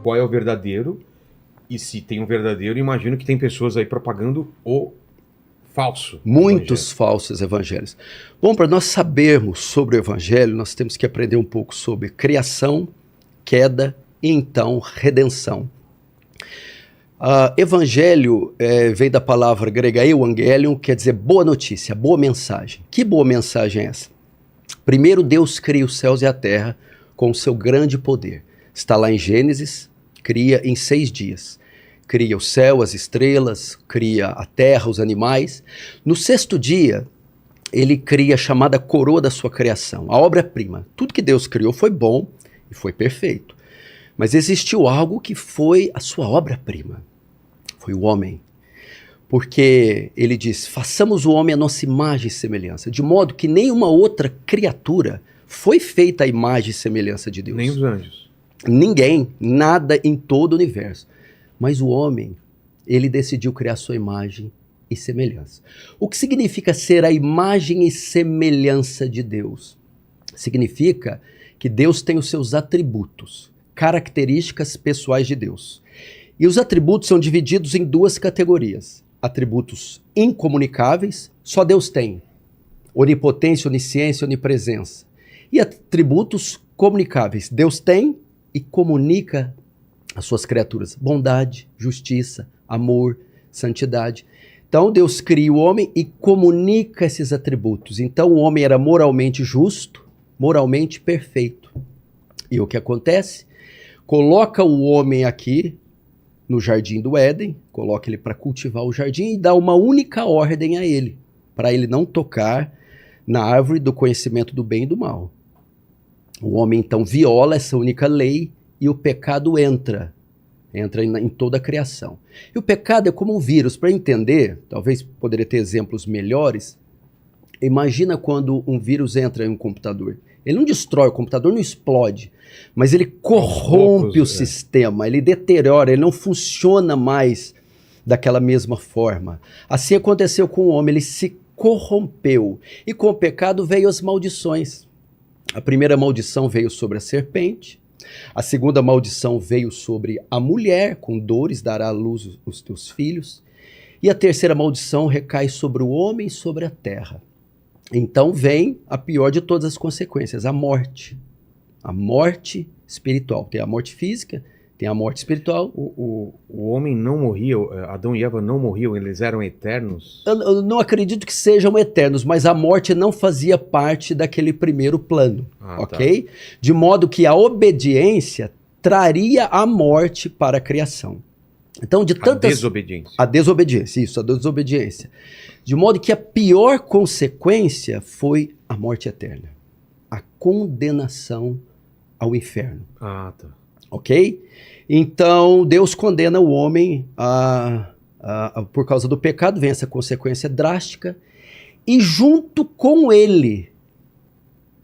qual é o verdadeiro, e se tem um verdadeiro, imagino que tem pessoas aí propagando o falso. Muitos evangelho. falsos evangelhos. Bom, para nós sabermos sobre o evangelho, nós temos que aprender um pouco sobre criação, queda e então redenção. Evangelho vem da palavra grega euangelion, quer dizer boa notícia, boa mensagem. Que boa mensagem é essa? Primeiro Deus cria os céus e a terra com o seu grande poder. Está lá em Gênesis, cria em 6 dias. Cria o céu, as estrelas, cria a terra, os animais. No 6º dia, ele cria a chamada coroa da sua criação, a obra-prima. Tudo que Deus criou foi bom e foi perfeito. Mas existiu algo que foi a sua obra-prima. Foi o homem. Porque ele diz, façamos o homem a nossa imagem e semelhança, de modo que nenhuma outra criatura foi feita à imagem e semelhança de Deus. Nem os anjos. Ninguém, nada em todo o universo. Mas o homem, ele decidiu criar sua imagem e semelhança. O que significa ser a imagem e semelhança de Deus? Significa que Deus tem os seus atributos, características pessoais de Deus. E os atributos são divididos em 2 categorias. Atributos incomunicáveis, só Deus tem. Onipotência, onisciência, onipresença. E atributos comunicáveis, Deus tem e comunica as suas criaturas. Bondade, justiça, amor, santidade. Então Deus cria o homem e comunica esses atributos. Então o homem era moralmente justo, moralmente perfeito. E o que acontece? Coloca o homem aqui no jardim do Éden, coloca ele para cultivar o jardim e dá uma única ordem a ele, para ele não tocar na árvore do conhecimento do bem e do mal. O homem então viola essa única lei e o pecado entra em toda a criação. E o pecado é como um vírus. Para entender, talvez poderia ter exemplos melhores. Imagina quando um vírus entra em um computador. Ele não destrói o computador, não explode, mas ele corrompe o sistema, ele deteriora, ele não funciona mais daquela mesma forma. Assim aconteceu com o homem, ele se corrompeu. E com o pecado veio as maldições. A primeira maldição veio sobre a serpente, a segunda maldição veio sobre a mulher, com dores dará à luz os teus filhos, e a terceira maldição recai sobre o homem e sobre a terra. Então vem a pior de todas as consequências, a morte espiritual. Tem a morte física, tem a morte espiritual. O homem não morria, Adão e Eva não morriam, eles eram eternos? Eu não acredito que sejam eternos, mas a morte não fazia parte daquele primeiro plano, ok? Tá. De modo que a obediência traria a morte para a criação. Então, de tantas... A desobediência. A desobediência. De modo que a pior consequência foi a morte eterna. A condenação ao inferno. Tá. Ok? Então, Deus condena o homem por causa do pecado, vem essa consequência drástica, e junto com ele,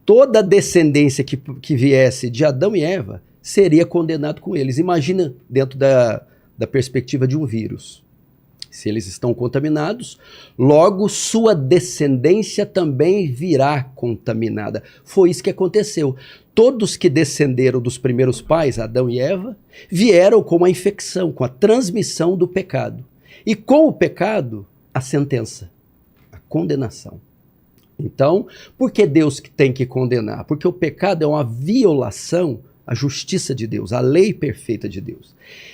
toda a descendência que viesse de Adão e Eva seria condenado com eles. Imagina dentro da perspectiva de um vírus. Se eles estão contaminados, logo sua descendência também virá contaminada. Foi isso que aconteceu. Todos que descenderam dos primeiros pais, Adão e Eva, vieram com a infecção, com a transmissão do pecado. E com o pecado, a sentença, a condenação. Então, por que Deus tem que condenar? Porque o pecado é uma violação à justiça de Deus, à lei perfeita de Deus.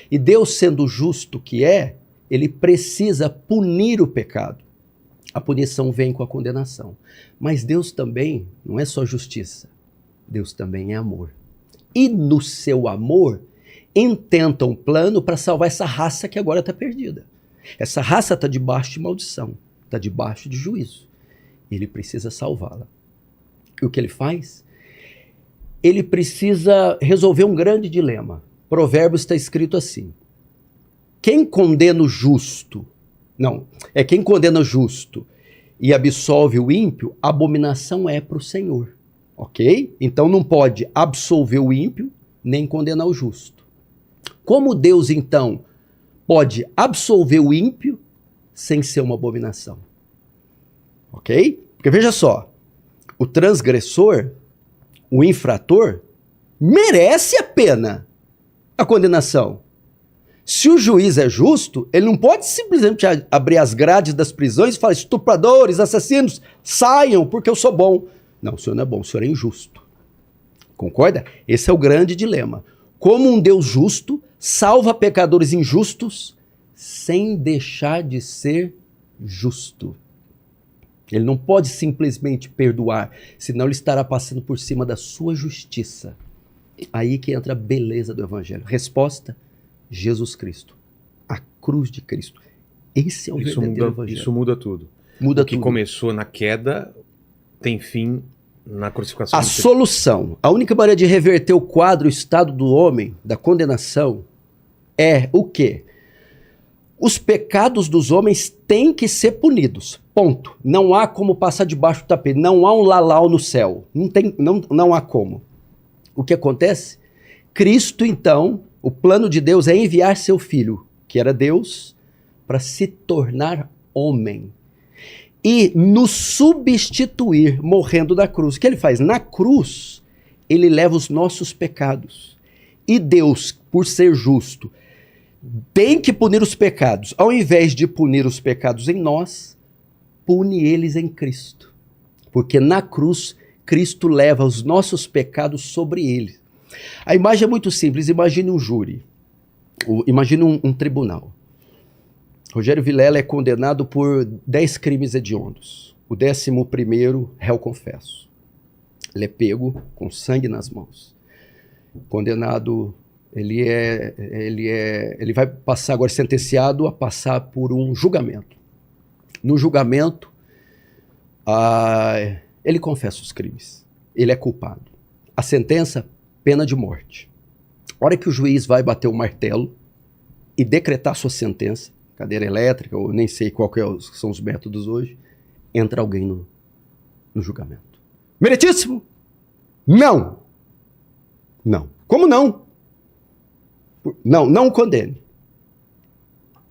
E Deus, sendo justo que é, ele precisa punir o pecado. A punição vem com a condenação. Mas Deus também não é só justiça. Deus também é amor. E no seu amor, intenta um plano para salvar essa raça que agora está perdida. Essa raça está debaixo de maldição, está debaixo de juízo. Ele precisa salvá-la. E o que ele faz? Ele precisa resolver um grande dilema. Provérbios está escrito assim: quem condena o justo, quem condena o justo e absolve o ímpio, abominação é para o Senhor. Ok? Então não pode absolver o ímpio, nem condenar o justo. Como Deus, então, pode absolver o ímpio sem ser uma abominação? Ok? Porque veja só, o transgressor, o infrator, merece a pena. a condenação? Se o juiz é justo, ele não pode simplesmente abrir as grades das prisões e falar: estupradores, assassinos, saiam porque eu sou bom. Não, o senhor não é bom, o senhor é injusto. Concorda? Esse é o grande dilema. Como um Deus justo salva pecadores injustos sem deixar de ser justo. Ele não pode simplesmente perdoar, senão ele estará passando por cima da sua justiça. Aí que entra a beleza do Evangelho. Resposta: Jesus Cristo. A cruz de Cristo. Esse é o verdadeiro Evangelho. Isso muda tudo. Muda o que tudo. começou na queda tem fim na crucificação. A solução, a única maneira de reverter o quadro, o estado do homem, da condenação, é o quê? Os pecados dos homens têm que ser punidos. Ponto. Não há como passar debaixo do tapete. Não há um lalau no céu. Não há como. O que acontece? Cristo, então, o plano de Deus é enviar seu filho, que era Deus, para se tornar homem. E nos substituir, morrendo da cruz. O que ele faz? Na cruz, ele leva os nossos pecados. E Deus, por ser justo, tem que punir os pecados. Ao invés de punir os pecados em nós, pune eles em Cristo. Porque na cruz, Cristo leva os nossos pecados sobre ele. A imagem é muito simples. Imagine um júri. Imagine um tribunal. Rogério Vilela é condenado por 10 crimes hediondos. O 11º, réu confesso. Ele é pego com sangue nas mãos. Condenado, ele vai passar agora sentenciado a passar por um julgamento. No julgamento, ele confessa os crimes. Ele é culpado. A sentença, pena de morte. A hora que o juiz vai bater o martelo e decretar sua sentença, cadeira elétrica, ou nem sei qual que são os métodos hoje, entra alguém no julgamento. Meritíssimo! Não! Não. Como não? Não o condene.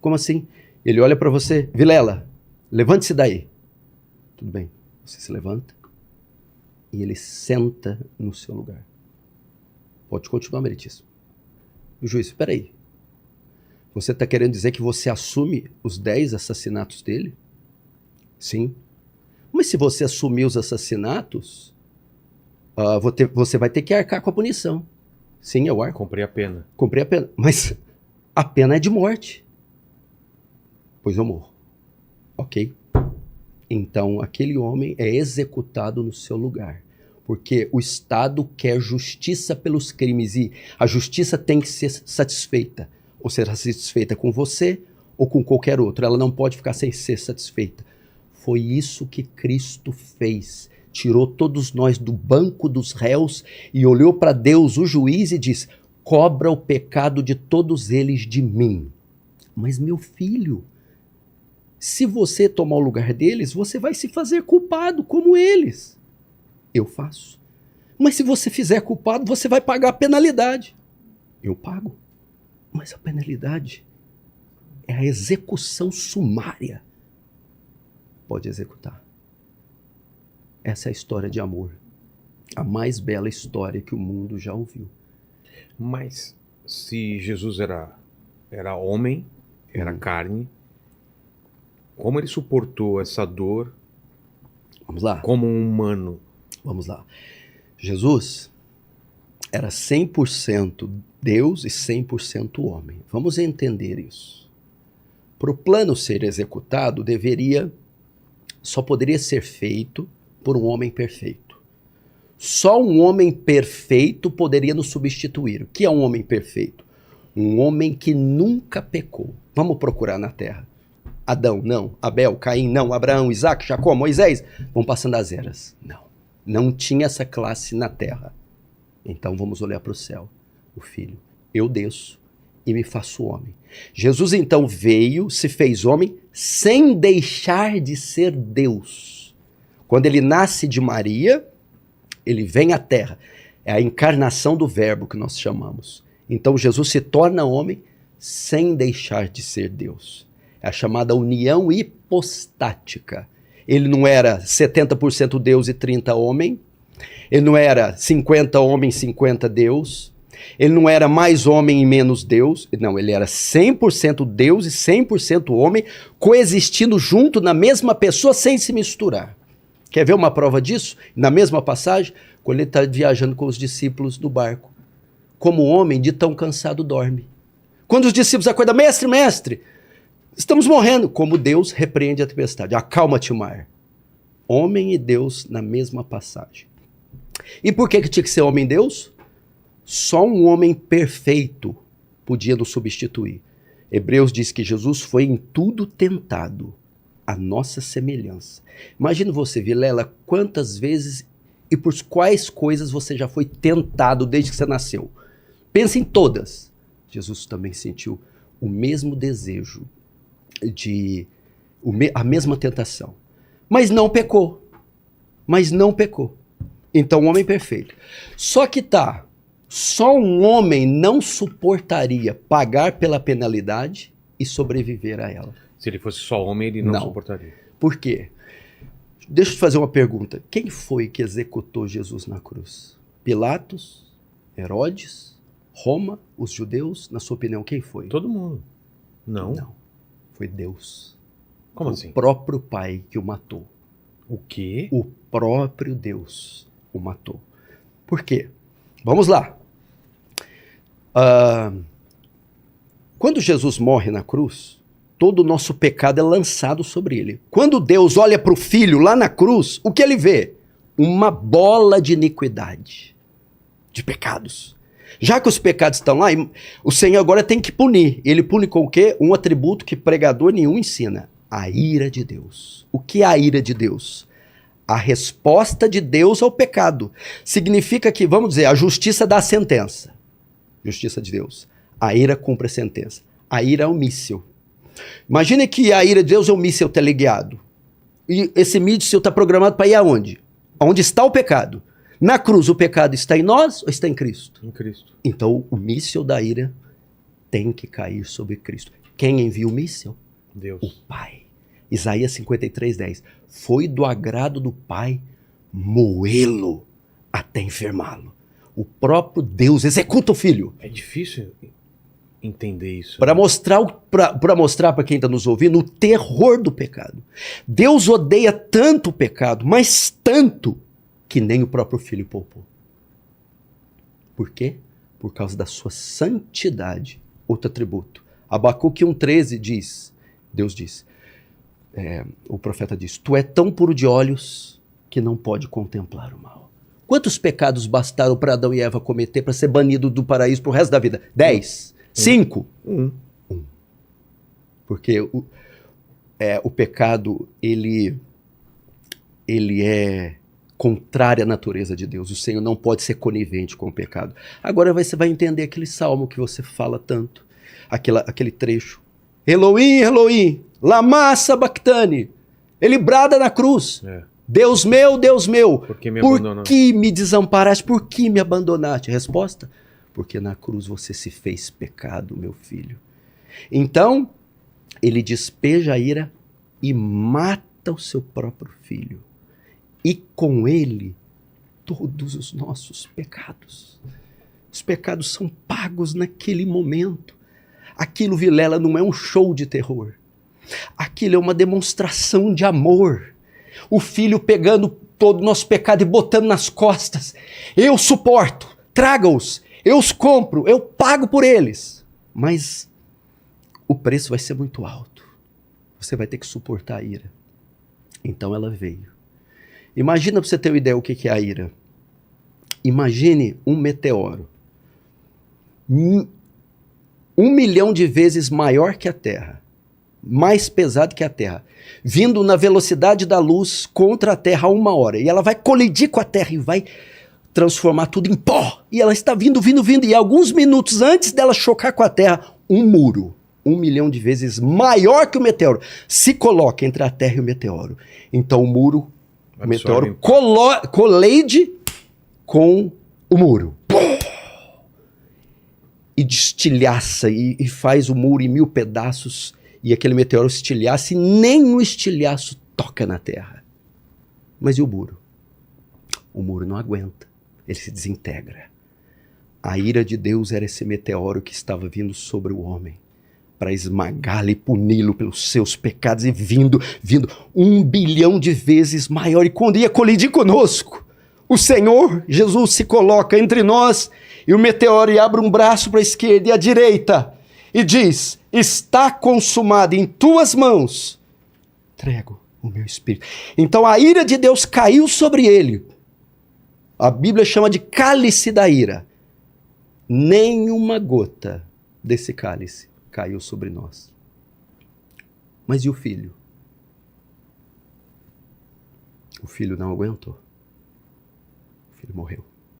Como assim? Ele olha para você: Vilela, levante-se daí. Tudo bem. Você se levanta e ele senta no seu lugar. Pode continuar, meritíssimo. O juiz: espera aí. Você está querendo dizer que você assume os 10 assassinatos dele? Sim. Mas se você assumir os assassinatos, você vai ter que arcar com a punição. Sim, eu arco. Cumprir a pena. Cumprir a pena. Mas a pena é de morte. Pois eu morro. Ok. Então aquele homem é executado no seu lugar. Porque o Estado quer justiça pelos crimes e a justiça tem que ser satisfeita. Ou será satisfeita com você ou com qualquer outro. Ela não pode ficar sem ser satisfeita. Foi isso que Cristo fez. Tirou todos nós do banco dos réus e olhou para Deus, o juiz, e disse: cobra o pecado de todos eles de mim. Mas meu filho, se você tomar o lugar deles, você vai se fazer culpado como eles. Eu faço. Mas se você fizer culpado, você vai pagar a penalidade. Eu pago. Mas a penalidade é a execução sumária. Pode executar. Essa é a história de amor. A mais bela história que o mundo já ouviu. Mas se Jesus era homem, era carne, como ele suportou essa dor? Vamos lá. Como um humano? Vamos lá. Jesus era 100% Deus e 100% homem. Vamos entender isso. Para o plano ser executado, só poderia ser feito por um homem perfeito. Só um homem perfeito poderia nos substituir. O que é um homem perfeito? Um homem que nunca pecou. Vamos procurar na terra. Adão, não. Abel, Caim, não. Abraão, Isaac, Jacó, Moisés. Vão passando as eras. Não. Não tinha essa classe na terra. Então vamos olhar para o céu. O Filho. Eu desço e me faço homem. Jesus então veio, se fez homem, sem deixar de ser Deus. Quando ele nasce de Maria, ele vem à terra. É a encarnação do verbo que nós chamamos. Então Jesus se torna homem sem deixar de ser Deus. É a chamada união hipostática. Ele não era 70% Deus e 30% homem. Ele não era 50 homem, 50 Deus. Ele não era mais homem e menos Deus. Não, ele era 100% Deus e 100% homem, coexistindo junto na mesma pessoa sem se misturar. Quer ver uma prova disso? Na mesma passagem, quando ele está viajando com os discípulos no barco. Como homem, de tão cansado, dorme. Quando os discípulos acordam, mestre, mestre, estamos morrendo. Como Deus repreende a tempestade. Acalma-te, mar. Homem e Deus na mesma passagem. E por que tinha que ser homem e Deus? Só um homem perfeito podia nos substituir. Hebreus diz que Jesus foi em tudo tentado, a nossa semelhança. Imagina você, Vilela, quantas vezes e por quais coisas você já foi tentado desde que você nasceu. Pensa em todas. Jesus também sentiu o mesmo desejo, a mesma tentação. Mas não pecou. Então, um homem perfeito. Só que só um homem não suportaria pagar pela penalidade e sobreviver a ela. Se ele fosse só homem, ele não suportaria. Por quê? Deixa eu te fazer uma pergunta. Quem foi que executou Jesus na cruz? Pilatos? Herodes? Roma? Os judeus? Na sua opinião, quem foi? Todo mundo. Não. Não. Foi Deus. Como assim? O próprio Pai que o matou. O quê? O próprio Deus o matou. Por quê? Vamos lá. Quando Jesus morre na cruz, todo o nosso pecado é lançado sobre ele. Quando Deus olha para o Filho lá na cruz, o que ele vê? Uma bola de iniquidade, de pecados. Já que os pecados estão lá, o Senhor agora tem que punir. Ele pune com o quê? Um atributo que pregador nenhum ensina. A ira de Deus. O que é a ira de Deus? A resposta de Deus ao pecado. Significa que, vamos dizer, a justiça dá a sentença. Justiça de Deus. A ira cumpre a sentença. A ira é um míssil. Imagine que a ira de Deus é um míssil teleguiado. E esse míssil está programado para ir aonde? Onde está o pecado? Na cruz, o pecado está em nós ou está em Cristo? Em Cristo. Então, o míssil da ira tem que cair sobre Cristo. Quem envia o míssil? Deus. O Pai. Isaías 53:10. Foi do agrado do Pai moê-lo até enfermá-lo. O próprio Deus executa o Filho. É difícil entender isso. Para mostrar para quem está nos ouvindo o terror do pecado. Deus odeia tanto o pecado, mas tanto, que nem o próprio Filho poupou. Por quê? Por causa da sua santidade. Outro atributo. Abacuque 1,13 diz, Deus diz, o profeta diz, tu é tão puro de olhos que não pode contemplar o mal. Quantos pecados bastaram para Adão e Eva cometer para ser banido do paraíso pro resto da vida? 10? 5? 1. Porque o pecado, ele é contrário à natureza de Deus. O Senhor não pode ser conivente com o pecado. Agora você vai entender aquele salmo que você fala tanto. Aquele trecho. Elohim, Elohim, lama sabachthani. Ele brada na cruz. Deus meu, por que me desamparaste? Por que me abandonaste? Resposta? Porque na cruz você se fez pecado, meu filho. Então, ele despeja a ira e mata o seu próprio filho. E com ele, todos os nossos pecados. Os pecados são pagos naquele momento. Aquilo, Vilela, não é um show de terror. Aquilo é uma demonstração de amor. O filho pegando todo o nosso pecado e botando nas costas. Eu suporto, traga-os, eu os compro, eu pago por eles. Mas o preço vai ser muito alto. Você vai ter que suportar a ira. Então ela veio. Imagina, para você ter uma ideia o que é a ira. Imagine um meteoro. 1 milhão de vezes maior que a Terra. Mais pesado que a Terra, vindo na velocidade da luz contra a Terra a 1 hora, e ela vai colidir com a Terra e vai transformar tudo em pó, e ela está vindo, e alguns minutos antes dela chocar com a Terra, um muro, 1 milhão de vezes maior que o meteoro, se coloca entre a Terra e o meteoro. Então o meteoro colide com o muro. E destilhaça, e faz o muro em 1000 pedaços, e aquele meteoro estilhaça, e nem um estilhaço toca na Terra. Mas e o muro? O muro não aguenta, ele se desintegra. A ira de Deus era esse meteoro que estava vindo sobre o homem para esmagá-lo e puni-lo pelos seus pecados, e vindo 1 bilhão de vezes maior. E quando ia colidir conosco, o Senhor Jesus se coloca entre nós e o meteoro, e abre um braço para a esquerda e a direita e diz: está consumado, em tuas mãos entrego o meu espírito. Então a ira de Deus caiu sobre ele. A Bíblia chama de cálice da ira. Nenhuma gota desse cálice caiu sobre nós. Mas e o filho? O filho não aguentou. O filho morreu.